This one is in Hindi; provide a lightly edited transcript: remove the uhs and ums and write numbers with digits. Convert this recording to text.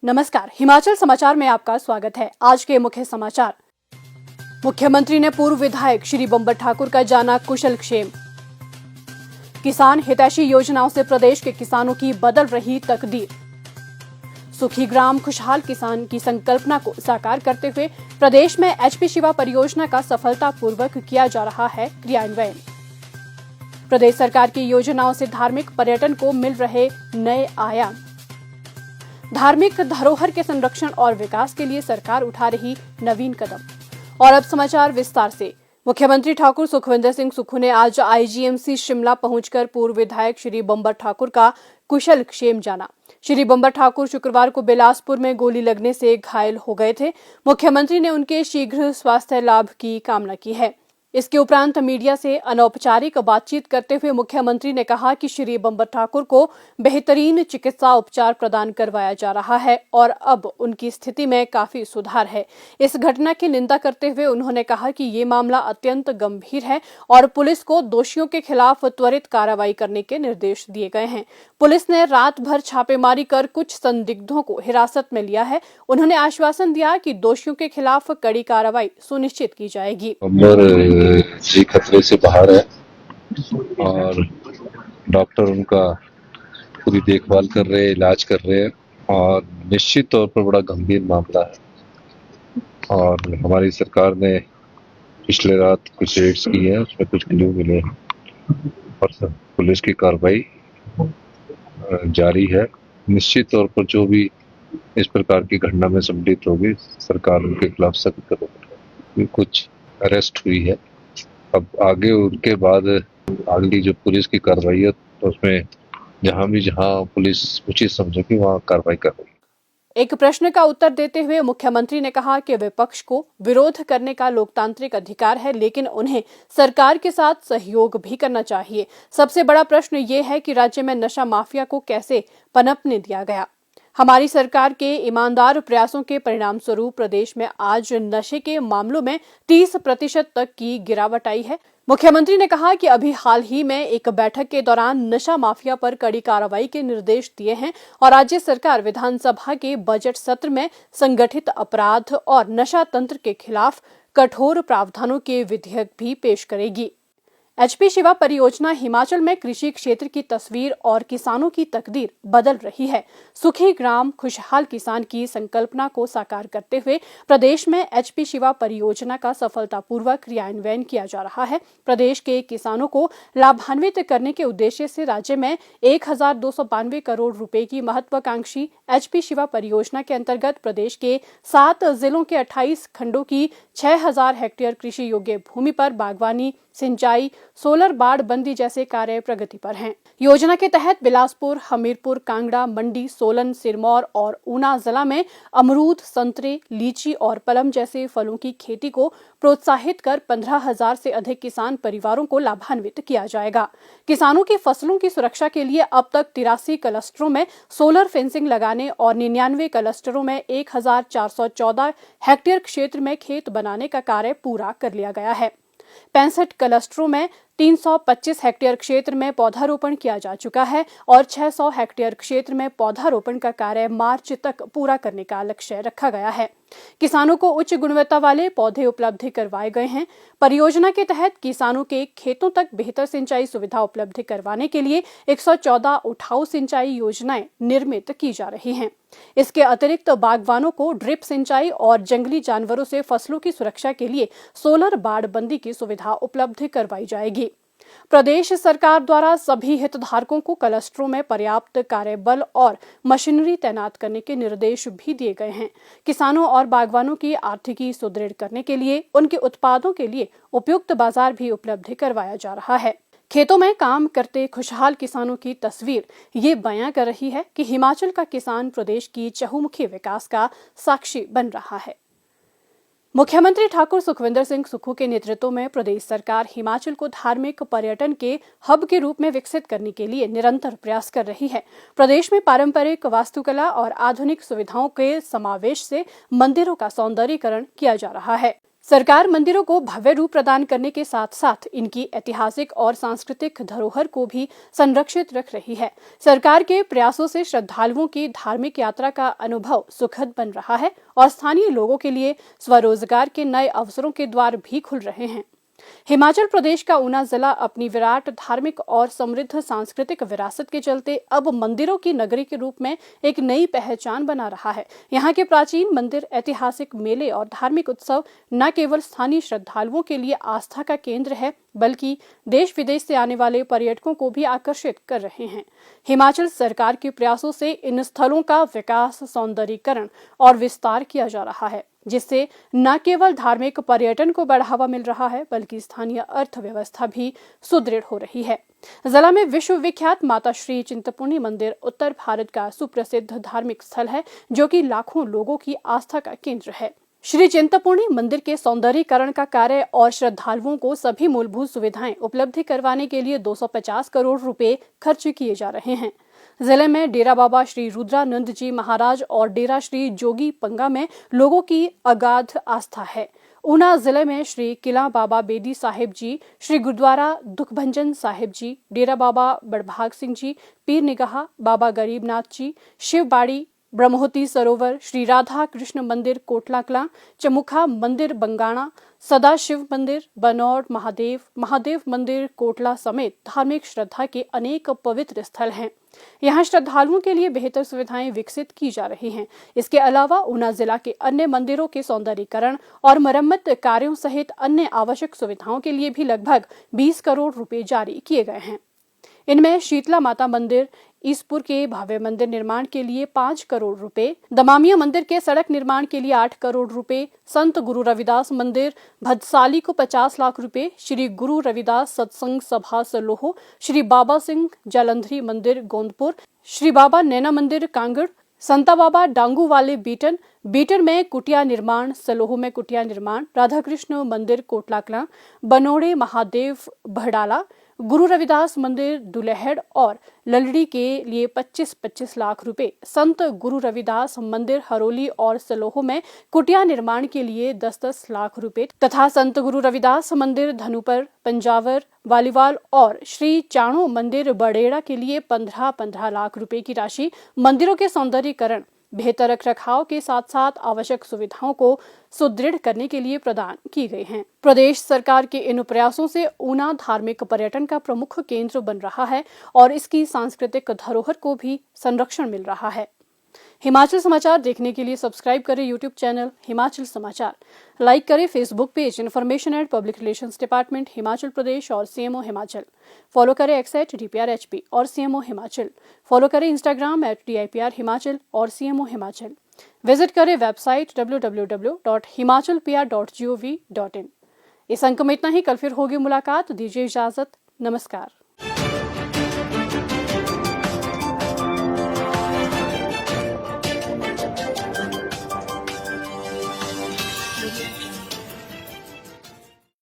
नमस्कार, हिमाचल समाचार में आपका स्वागत है। आज के मुख्य समाचार। मुख्यमंत्री ने पूर्व विधायक श्री बंबर ठाकुर का जाना कुशल क्षेम। किसान हितैषी योजनाओं से प्रदेश के किसानों की बदल रही तकदीर। सुखी ग्राम खुशहाल किसान की संकल्पना को साकार करते हुए प्रदेश में एचपी शिवा परियोजना का सफलतापूर्वक किया जा रहा है क्रियान्वयन। प्रदेश सरकार की योजनाओं से धार्मिक पर्यटन को मिल रहे नए आयाम। धार्मिक धरोहर के संरक्षण और विकास के लिए सरकार उठा रही नवीन कदम। और अब समाचार विस्तार से। मुख्यमंत्री ठाकुर सुखविंदर सिंह सुक्खू ने आज आईजीएमसी शिमला पहुंचकर पूर्व विधायक श्री बंबर ठाकुर का कुशल क्षेम जाना। श्री बंबर ठाकुर शुक्रवार को बिलासपुर में गोली लगने से घायल हो गए थे। मुख्यमंत्री ने उनके शीघ्र स्वास्थ्य लाभ की कामना की है। इसके उपरांत मीडिया से अनौपचारिक बातचीत करते हुए मुख्यमंत्री ने कहा कि श्री बंबर ठाकुर को बेहतरीन चिकित्सा उपचार प्रदान करवाया जा रहा है और अब उनकी स्थिति में काफी सुधार है। इस घटना की निंदा करते हुए उन्होंने कहा कि ये मामला अत्यंत गंभीर है और पुलिस को दोषियों के खिलाफ त्वरित कार्रवाई करने के निर्देश दिए गए हैं। पुलिस ने रात भर छापेमारी कर कुछ संदिग्धों को हिरासत में लिया है। उन्होंने आश्वासन दिया कि दोषियों के खिलाफ कड़ी कार्रवाई सुनिश्चित की जाएगी। जी खतरे से बाहर है और डॉक्टर उनका पूरी देखभाल कर रहे हैं, इलाज कर रहे हैं और निश्चित तौर पर बड़ा गंभीर मामला है। और हमारी सरकार ने पिछले रात कुछ रेड्स की है, उसमें कुछ क्लू मिले हैं और पुलिस की कार्रवाई जारी है। निश्चित तौर पर जो भी इस प्रकार की घटना में सम्मिलित होगी, सरकार उनके खिलाफ सख्त कदम उठाएगी। कुछ अरेस्ट हुई है, अब आगे उनके बाद अगली जो पुलिस की कार्रवाई है तो उसमें जहां पुलिस उचित समझेगी वहां कार्रवाई कर रही है। एक प्रश्न का उत्तर देते हुए मुख्यमंत्री ने कहा कि विपक्ष को विरोध करने का लोकतांत्रिक अधिकार है, लेकिन उन्हें सरकार के साथ सहयोग भी करना चाहिए। सबसे बड़ा प्रश्न ये है कि राज्य में नशा माफिया को कैसे पनपने दिया गया। हमारी सरकार के ईमानदार प्रयासों के परिणाम स्वरूप प्रदेश में आज नशे के मामलों में 30% तक की गिरावट आई है। मुख्यमंत्री ने कहा कि अभी हाल ही में एक बैठक के दौरान नशा माफिया पर कड़ी कार्रवाई के निर्देश दिए हैं और राज्य सरकार विधानसभा के बजट सत्र में संगठित अपराध और नशा तंत्र के खिलाफ कठोर प्रावधानों के विधेयक भी पेश करेगी। एचपी शिवा परियोजना हिमाचल में कृषि क्षेत्र की तस्वीर और किसानों की तकदीर बदल रही है। सुखी ग्राम खुशहाल किसान की संकल्पना को साकार करते हुए प्रदेश में एचपी शिवा परियोजना का सफलतापूर्वक क्रियान्वयन किया जा रहा है। प्रदेश के किसानों को लाभान्वित करने के उद्देश्य से राज्य में 1292 करोड़ रुपए की महत्वाकांक्षी एचपी शिवा परियोजना के अंतर्गत प्रदेश के 7 जिलों के 28 खंडों की 6000 हेक्टेयर कृषि योग्य भूमि पर बागवानी, सिंचाई, सोलर बाढ़ बंदी जैसे कार्य प्रगति पर हैं। योजना के तहत बिलासपुर, हमीरपुर, कांगड़ा, मंडी, सोलन, सिरमौर और ऊना जिला में अमरूद, संतरे, लीची और पलम जैसे फलों की खेती को प्रोत्साहित कर 15,000 से अधिक किसान परिवारों को लाभान्वित किया जाएगा। किसानों की फसलों की सुरक्षा के लिए अब तक 83 क्लस्टरों में सोलर फेंसिंग लगाने और 99 क्लस्टरों में 1414 हेक्टेयर क्षेत्र में खेत बनाने का कार्य पूरा कर लिया गया है। 65 क्लस्टरों में 325 हेक्टेयर क्षेत्र में पौधारोपण किया जा चुका है और 600 हेक्टेयर क्षेत्र में पौधारोपण का कार्य मार्च तक पूरा करने का लक्ष्य रखा गया है। किसानों को उच्च गुणवत्ता वाले पौधे उपलब्ध करवाए गए हैं। परियोजना के तहत किसानों के खेतों तक बेहतर सिंचाई सुविधा उपलब्ध करवाने के लिए 114 उठाऊ सिंचाई योजनाएं निर्मित की जा रही हैं। इसके अतिरिक्त बागवानों को ड्रिप सिंचाई और जंगली जानवरों से फसलों की सुरक्षा के लिए सोलर बाढ़ बंदी की सुविधा उपलब्ध करवाई जाएगी। प्रदेश सरकार द्वारा सभी हितधारकों को क्लस्टरों में पर्याप्त कार्यबल और मशीनरी तैनात करने के निर्देश भी दिए गए हैं। किसानों और बागवानों की आर्थिकी सुदृढ़ करने के लिए उनके उत्पादों के लिए उपयुक्त बाजार भी उपलब्ध करवाया जा रहा है। खेतों में काम करते खुशहाल किसानों की तस्वीर ये बयां कर रही है कि हिमाचल का किसान प्रदेश की चहुमुखी विकास का साक्षी बन रहा है। मुख्यमंत्री ठाकुर सुखविंदर सिंह सुक्खू के नेतृत्व में प्रदेश सरकार हिमाचल को धार्मिक पर्यटन के हब के रूप में विकसित करने के लिए निरंतर प्रयास कर रही है। प्रदेश में पारंपरिक वास्तुकला और आधुनिक सुविधाओं के समावेश से मंदिरों का सौंदर्यीकरण किया जा रहा है। सरकार मंदिरों को भव्य रूप प्रदान करने के साथ साथ इनकी ऐतिहासिक और सांस्कृतिक धरोहर को भी संरक्षित रख रही है। सरकार के प्रयासों से श्रद्धालुओं की धार्मिक यात्रा का अनुभव सुखद बन रहा है और स्थानीय लोगों के लिए स्वरोजगार के नए अवसरों के द्वार भी खुल रहे हैं। हिमाचल प्रदेश का ऊना जिला अपनी विराट धार्मिक और समृद्ध सांस्कृतिक विरासत के चलते अब मंदिरों की नगरी के रूप में एक नई पहचान बना रहा है। यहाँ के प्राचीन मंदिर, ऐतिहासिक मेले और धार्मिक उत्सव न केवल स्थानीय श्रद्धालुओं के लिए आस्था का केंद्र है, बल्कि देश विदेश से आने वाले पर्यटकों को भी आकर्षित कर रहे हैं। हिमाचल सरकार के प्रयासों से इन स्थलों का विकास, सौंदर्यीकरण और विस्तार किया जा रहा है, जिससे न केवल धार्मिक पर्यटन को बढ़ावा मिल रहा है, बल्कि स्थानीय अर्थव्यवस्था भी सुदृढ़ हो रही है। जिला में विश्व विख्यात माता श्री चिंतपूर्णी मंदिर उत्तर भारत का सुप्रसिद्ध धार्मिक स्थल है, जो कि लाखों लोगों की आस्था का केंद्र है। श्री चिंतपूर्णी मंदिर के सौंदर्यीकरण का कार्य और श्रद्धालुओं को सभी मूलभूत सुविधाएं उपलब्ध करवाने के लिए 250 करोड़ रुपए खर्च किए जा रहे हैं। जिले में डेरा बाबा श्री रुद्रानंद जी महाराज और डेरा श्री जोगी पंगा में लोगों की अगाध आस्था है। ऊना जिले में श्री किला बाबा बेदी साहिब जी, श्री गुरुद्वारा दुखभंजन साहिब जी, डेरा बाबा बड़भाग सिंह जी, पीर निगाह बाबा गरीबनाथ जी, शिवबाड़ी ब्रह्मोती सरोवर, श्री राधा कृष्ण मंदिर कोटला कलां, चमुखा मंदिर बंगाणा, सदाशिव मंदिर बनौर, महादेव मंदिर कोटला समेत धार्मिक श्रद्धा के अनेक पवित्र स्थल हैं। यहाँ श्रद्धालुओं के लिए बेहतर सुविधाएं विकसित की जा रही हैं। इसके अलावा ऊना जिला के अन्य मंदिरों के सौंदर्यीकरण और मरम्मत कार्यों सहित अन्य आवश्यक सुविधाओं के लिए भी लगभग 20 करोड़ रुपए जारी किए गए हैं। इनमें शीतला माता मंदिर ईसपुर के भव्य मंदिर निर्माण के लिए 5 करोड़ रुपए, दमामिया मंदिर के सड़क निर्माण के लिए 8 करोड़ रुपए, संत गुरु रविदास मंदिर भदसाली को 50 लाख रुपए, श्री गुरु रविदास सत्संग सभा सलोह, श्री बाबा सिंह जालंधरी मंदिर गोंदपुर, श्री बाबा नैना मंदिर कांगड़, संता बाबा डांगू वाले बीटन में कुटिया निर्माण, सलोह में कुटिया निर्माण, राधा कृष्ण मंदिर कोटला कलां, बनोड़े महादेव भड़ाला, गुरु रविदास मंदिर दुलहेड़ और ललड़ी के लिए 25-25 लाख रुपए, संत गुरु रविदास मंदिर हरोली और सलोह में कुटिया निर्माण के लिए 10-10 लाख रुपए तथा संत गुरु रविदास मंदिर धनुपर, पंजावर, वालीवाल और श्री चाणो मंदिर बड़ेड़ा के लिए 15-15 लाख रुपए की राशि मंदिरों के सौंदर्यीकरण, बेहतर रखरखाव के साथ साथ आवश्यक सुविधाओं को सुदृढ़ करने के लिए प्रदान की गई हैं। प्रदेश सरकार के इन प्रयासों से ऊना धार्मिक पर्यटन का प्रमुख केंद्र बन रहा है और इसकी सांस्कृतिक धरोहर को भी संरक्षण मिल रहा है। हिमाचल समाचार देखने के लिए सब्सक्राइब करें यूट्यूब चैनल हिमाचल समाचार, लाइक करें Facebook page information and public relations department Himachal Pradesh और सीएमओ हिमाचल, फॉलो करें @DPRHP और सीएमओ हिमाचल, फॉलो करें इंस्टाग्राम @DIPR हिमाचल और सीएमओ हिमाचल, विजिट करें वेबसाइट www.himachalpr.gov.in। इस अंक में इतना ही, कल फिर होगी मुलाकात, दीजिए इजाजत, नमस्कार।